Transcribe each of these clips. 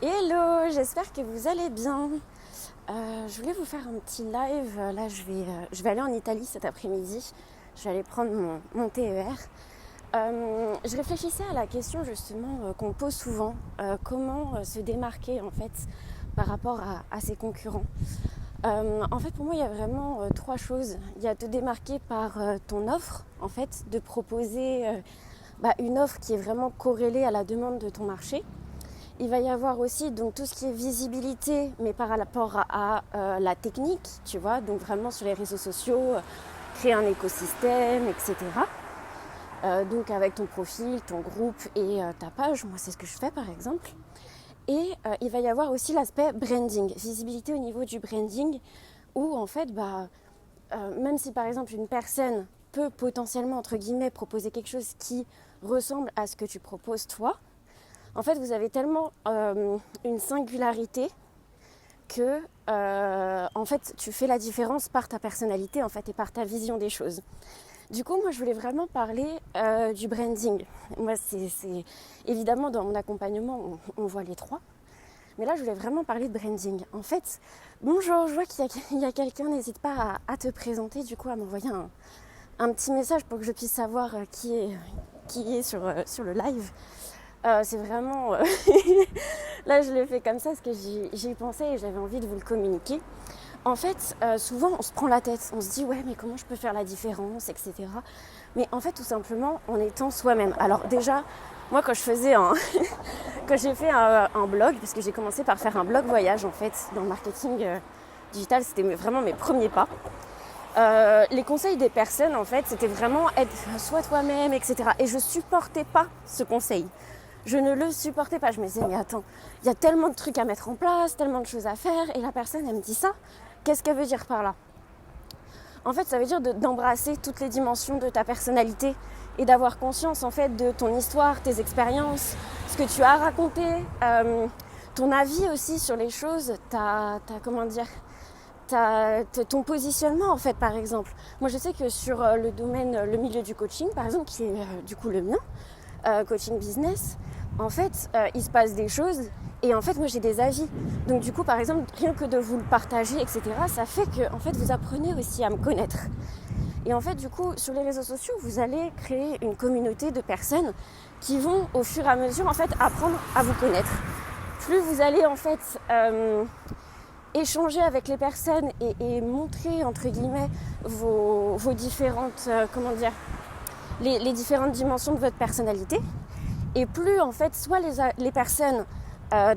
Hello, j'espère que vous allez bien. Je voulais vous faire un petit live. Là, je vais aller en Italie cet après-midi. Je vais aller prendre mon TER. Je réfléchissais à la question justement qu'on pose souvent. Comment se démarquer en fait par rapport à ses concurrents. En fait, pour moi, il y a vraiment trois choses. Il y a te démarquer par ton offre, en fait, de proposer une offre qui est vraiment corrélée à la demande de ton marché. Il va y avoir aussi donc tout ce qui est visibilité, mais par rapport à la technique, tu vois, donc vraiment sur les réseaux sociaux, créer un écosystème, etc. Donc avec ton profil, ton groupe et ta page, moi c'est ce que je fais par exemple. Et il va y avoir aussi l'aspect branding, visibilité au niveau du branding, où en fait, même si par exemple une personne peut potentiellement, entre guillemets, proposer quelque chose qui ressemble à ce que tu proposes toi, en fait, vous avez tellement une singularité que en fait, tu fais la différence par ta personnalité en fait, et par ta vision des choses. Du coup, moi, je voulais vraiment parler du branding. Moi, c'est évidemment dans mon accompagnement, on voit les trois. Mais là, je voulais vraiment parler de branding. En fait, bonjour, je vois qu'il y a quelqu'un, n'hésite pas à te présenter, du coup, à m'envoyer un petit message pour que je puisse savoir qui est sur le live. C'est vraiment... Là, je l'ai fait comme ça parce que j'y pensais et j'avais envie de vous le communiquer. En fait, souvent, on se prend la tête. On se dit, ouais, mais comment je peux faire la différence, etc. Mais en fait, tout simplement, en étant soi-même. Alors déjà, moi, quand j'ai fait un blog, parce que j'ai commencé par faire un blog voyage, en fait, dans le marketing digital, c'était vraiment mes premiers pas. Les conseils des personnes, en fait, c'était vraiment être soit toi-même, etc. Et je supportais pas ce conseil. Je ne le supportais pas. Je me disais, mais attends, il y a tellement de trucs à mettre en place, tellement de choses à faire, et la personne, elle me dit ça. Qu'est-ce qu'elle veut dire par là ? En fait, ça veut dire d'embrasser toutes les dimensions de ta personnalité et d'avoir conscience, en fait, de ton histoire, tes expériences, ce que tu as raconté, ton avis aussi sur les choses, ton positionnement, en fait, par exemple. Moi, je sais que sur le milieu du coaching, par exemple, qui est du coup le mien, coaching business, en fait, il se passe des choses et en fait, moi, j'ai des avis. Donc, du coup, par exemple, rien que de vous le partager, etc., ça fait que, en fait, vous apprenez aussi à me connaître. Et en fait, du coup, sur les réseaux sociaux, vous allez créer une communauté de personnes qui vont, au fur et à mesure, en fait, apprendre à vous connaître. Plus vous allez, en fait, échanger avec les personnes et montrer, entre guillemets, vos différentes, les différentes dimensions de votre personnalité. Et plus, en fait, soit les personnes,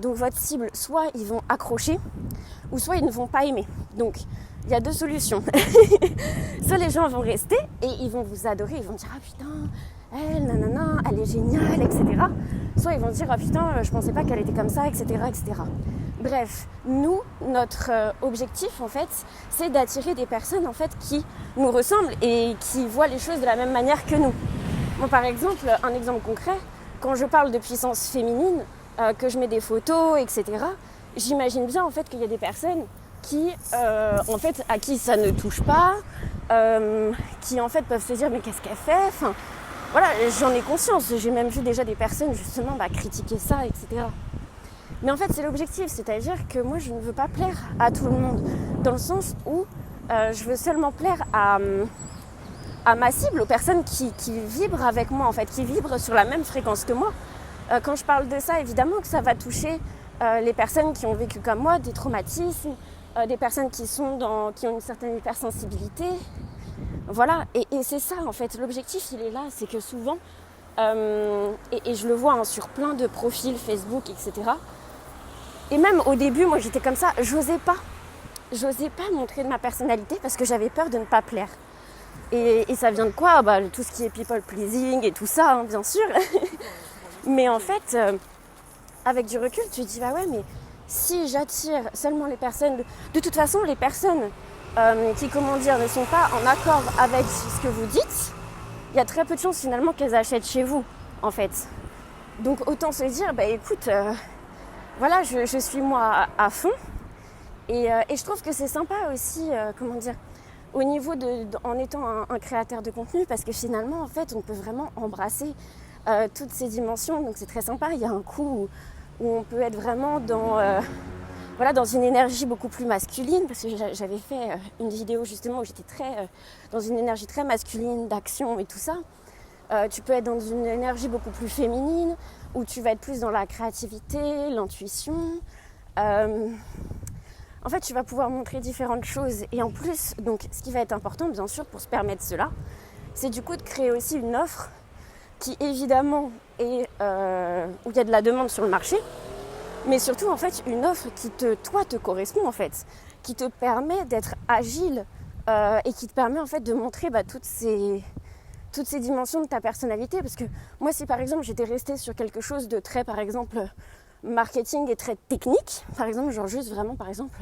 donc votre cible, soit ils vont accrocher, ou soit ils ne vont pas aimer. Donc, il y a deux solutions. Soit les gens vont rester et ils vont vous adorer, ils vont dire « Ah putain, elle, nanana, elle est géniale, etc. » Soit ils vont dire « Ah putain, je pensais pas qu'elle était comme ça, etc. etc. » Bref, nous, notre objectif, en fait, c'est d'attirer des personnes, en fait, qui nous ressemblent et qui voient les choses de la même manière que nous. Moi, par exemple, un exemple concret, quand je parle de puissance féminine, que je mets des photos, etc., j'imagine bien, en fait, qu'il y a des personnes qui, en fait, à qui ça ne touche pas, qui, en fait, peuvent se dire « Mais qu'est-ce qu'elle fait ?» Enfin, voilà, j'en ai conscience. J'ai même vu déjà des personnes, justement, critiquer ça, etc. Mais en fait, c'est l'objectif, c'est-à-dire que moi, je ne veux pas plaire à tout le monde, dans le sens où je veux seulement plaire à ma cible, aux personnes qui vibrent avec moi, en fait, qui vibrent sur la même fréquence que moi. Quand je parle de ça, évidemment que ça va toucher les personnes qui ont vécu comme moi des traumatismes, des personnes qui ont une certaine hypersensibilité. Voilà, et c'est ça, en fait. L'objectif, il est là, c'est que souvent, et je le vois sur plein de profils Facebook, etc., et même au début, moi j'étais comme ça, j'osais pas montrer de ma personnalité parce que j'avais peur de ne pas plaire. Et ça vient de quoi ? Tout ce qui est people pleasing et tout ça, hein, bien sûr. Mais en fait, avec du recul, tu te dis, ouais, mais si j'attire seulement les personnes... De toute façon, les personnes qui, ne sont pas en accord avec ce que vous dites, il y a très peu de chances finalement qu'elles achètent chez vous, en fait. Donc autant se dire, écoute... voilà, je suis moi à fond et je trouve que c'est sympa aussi, au niveau en étant un créateur de contenu, parce que finalement, en fait, on peut vraiment embrasser toutes ces dimensions, donc c'est très sympa. Il y a un coup où on peut être vraiment dans une énergie beaucoup plus masculine, parce que j'avais fait une vidéo justement où j'étais dans une énergie très masculine, d'action et tout ça. Tu peux être dans une énergie beaucoup plus féminine, où tu vas être plus dans la créativité, l'intuition. En fait, tu vas pouvoir montrer différentes choses. Et en plus, donc, ce qui va être important, bien sûr, pour se permettre cela, c'est du coup de créer aussi une offre qui, évidemment, où il y a de la demande sur le marché, mais surtout, en fait, une offre qui te correspond, en fait, qui te permet d'être agile et qui te permet, en fait, de montrer toutes ces dimensions de ta personnalité. Parce que moi, si par exemple j'étais restée sur quelque chose de très, par exemple, marketing et très technique, par exemple, genre juste vraiment, par exemple,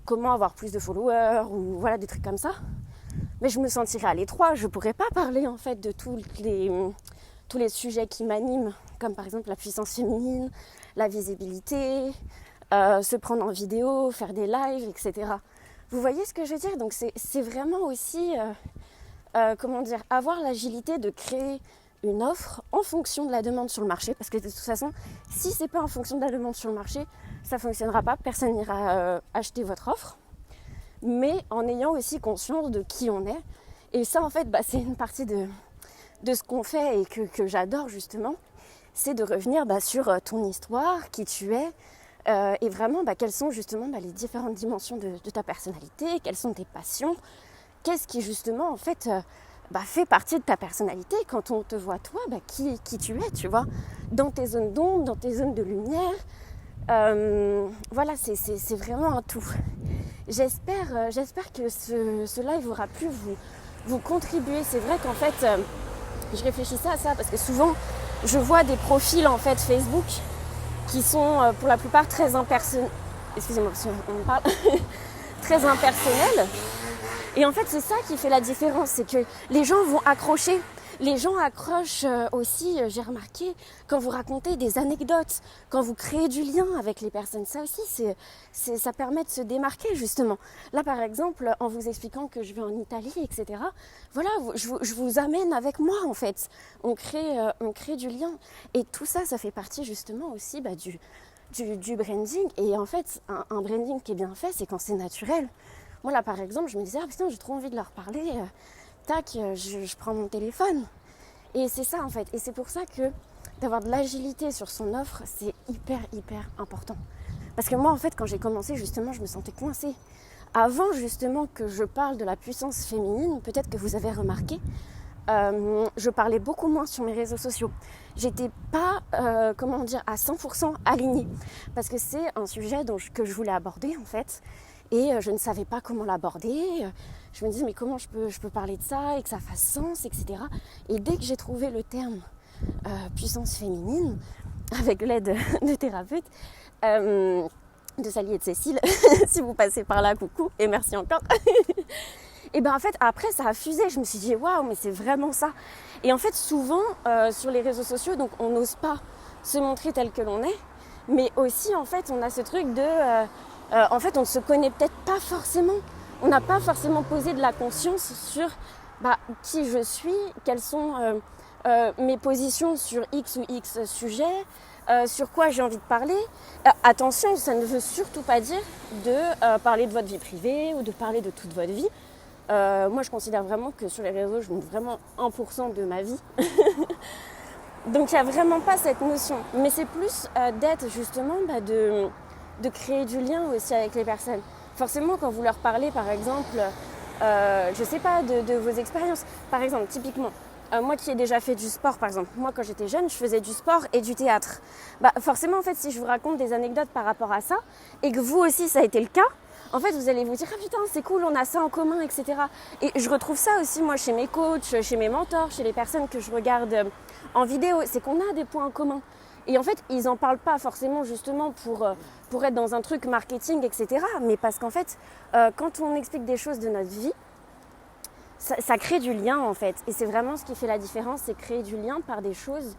comment avoir plus de followers ou voilà, des trucs comme ça, mais je me sentirais à l'étroit. Je pourrais pas parler en fait de tous les sujets qui m'animent, comme par exemple la puissance féminine, la visibilité, se prendre en vidéo, faire des lives, etc. Vous voyez ce que je veux dire? Donc c'est vraiment aussi avoir l'agilité de créer une offre en fonction de la demande sur le marché, parce que de toute façon, si c'est pas en fonction de la demande sur le marché, ça fonctionnera pas, personne n'ira acheter votre offre, mais en ayant aussi conscience de qui on est. Et ça, en fait, c'est une partie de ce qu'on fait et que j'adore justement, c'est de revenir sur ton histoire, qui tu es, et vraiment quelles sont justement les différentes dimensions de ta personnalité, quelles sont tes passions, qu'est-ce qui justement en fait fait partie de ta personnalité quand on te voit toi, qui tu es, tu vois, dans tes zones d'ombre, dans tes zones de lumière. Voilà, c'est vraiment un tout. J'espère que ce live aura pu vous contribuer. C'est vrai qu'en fait, je réfléchissais à ça parce que souvent, je vois des profils en fait Facebook qui sont pour la plupart très impersonnels. Excusez-moi, parce qu'on parle très impersonnels. Et en fait, c'est ça qui fait la différence, c'est que les gens vont accrocher. Les gens accrochent aussi, j'ai remarqué, quand vous racontez des anecdotes, quand vous créez du lien avec les personnes. Ça aussi, ça permet de se démarquer, justement. Là, par exemple, en vous expliquant que je vais en Italie, etc., voilà, je vous amène avec moi, en fait. On crée du lien. Et tout ça, ça fait partie, justement, aussi du branding. Et en fait, un branding qui est bien fait, c'est quand c'est naturel. Moi, là, par exemple, je me disais, putain, j'ai trop envie de leur parler. Je prends mon téléphone. Et c'est ça, en fait. Et c'est pour ça que d'avoir de l'agilité sur son offre, c'est hyper, hyper important. Parce que moi, en fait, quand j'ai commencé, justement, je me sentais coincée. Avant, justement, que je parle de la puissance féminine, peut-être que vous avez remarqué, je parlais beaucoup moins sur mes réseaux sociaux. J'étais pas, à 100% alignée. Parce que c'est un sujet que je voulais aborder, en fait. Et je ne savais pas comment l'aborder. Je me disais, mais comment je peux parler de ça et que ça fasse sens, etc. Et dès que j'ai trouvé le terme puissance féminine, avec l'aide de thérapeutes, de Sally et de Cécile, si vous passez par là, coucou, et merci encore. Et en fait, après, ça a fusé. Je me suis dit, waouh, mais c'est vraiment ça. Et en fait, souvent, sur les réseaux sociaux, donc on n'ose pas se montrer tel que l'on est. Mais aussi, en fait, on a ce truc de... en fait, on ne se connaît peut-être pas forcément. On n'a pas forcément posé de la conscience sur qui je suis, quelles sont mes positions sur X ou X sujets, sur quoi j'ai envie de parler. Attention, ça ne veut surtout pas dire de parler de votre vie privée ou de parler de toute votre vie. Moi, je considère vraiment que sur les réseaux, je montre vraiment 1% de ma vie. Donc, il n'y a vraiment pas cette notion. Mais c'est plus d'être justement de créer du lien aussi avec les personnes. Forcément, quand vous leur parlez, par exemple, je sais pas, de vos expériences. Par exemple, typiquement, moi qui ai déjà fait du sport, par exemple, moi quand j'étais jeune, je faisais du sport et du théâtre. Forcément, en fait, si je vous raconte des anecdotes par rapport à ça, et que vous aussi, ça a été le cas, en fait, vous allez vous dire, ah putain, c'est cool, on a ça en commun, etc. Et je retrouve ça aussi, moi, chez mes coachs, chez mes mentors, chez les personnes que je regarde en vidéo, c'est qu'on a des points en commun. Et en fait, ils n'en parlent pas forcément justement pour être dans un truc marketing, etc. Mais parce qu'en fait, quand on explique des choses de notre vie, ça crée du lien en fait. Et c'est vraiment ce qui fait la différence, c'est créer du lien par des choses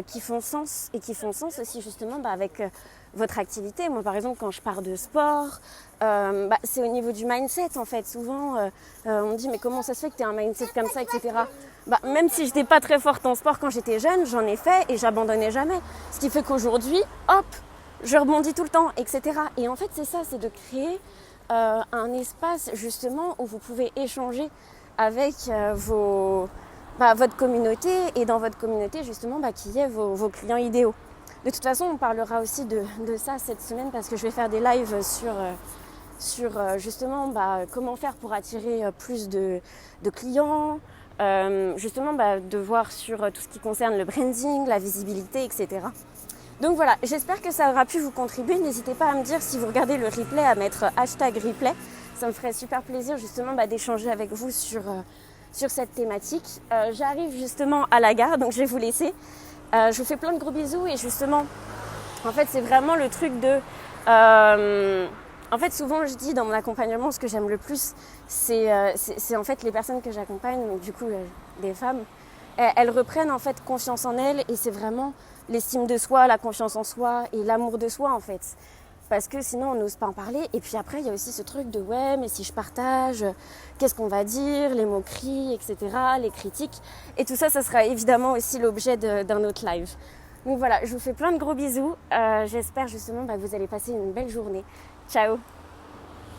qui font sens et qui font sens aussi justement avec votre activité. Moi par exemple quand je pars de sport, c'est au niveau du mindset en fait. Souvent on me dit mais comment ça se fait que tu aies un mindset comme ça, etc. Même si je n'étais pas très forte en sport quand j'étais jeune, j'en ai fait et j'abandonnais jamais. Ce qui fait qu'aujourd'hui, hop, je rebondis tout le temps, etc. Et en fait c'est ça, c'est de créer un espace justement où vous pouvez échanger avec votre communauté et dans votre communauté justement qui y ait vos clients idéaux. De toute façon on parlera aussi de ça cette semaine parce que je vais faire des lives sur justement comment faire pour attirer plus de clients, justement de voir sur tout ce qui concerne le branding, la visibilité, etc. Donc voilà, j'espère que ça aura pu vous contribuer. N'hésitez pas à me dire si vous regardez le replay, à mettre #replay. Ça me ferait super plaisir justement d'échanger avec vous sur cette thématique. J'arrive justement à la gare, donc je vais vous laisser. Je vous fais plein de gros bisous et justement, en fait, c'est vraiment le truc de... en fait, souvent, je dis dans mon accompagnement, ce que j'aime le plus, c'est en fait les personnes que j'accompagne, donc du coup, des femmes, elles reprennent en fait confiance en elles et c'est vraiment l'estime de soi, la confiance en soi et l'amour de soi en fait. Parce que sinon on n'ose pas en parler. Et puis après il y a aussi ce truc de ouais mais si je partage, qu'est-ce qu'on va dire, les moqueries, etc., les critiques. Et tout ça, ça sera évidemment aussi l'objet d'un autre live. Donc voilà, je vous fais plein de gros bisous. J'espère justement que vous allez passer une belle journée. Ciao.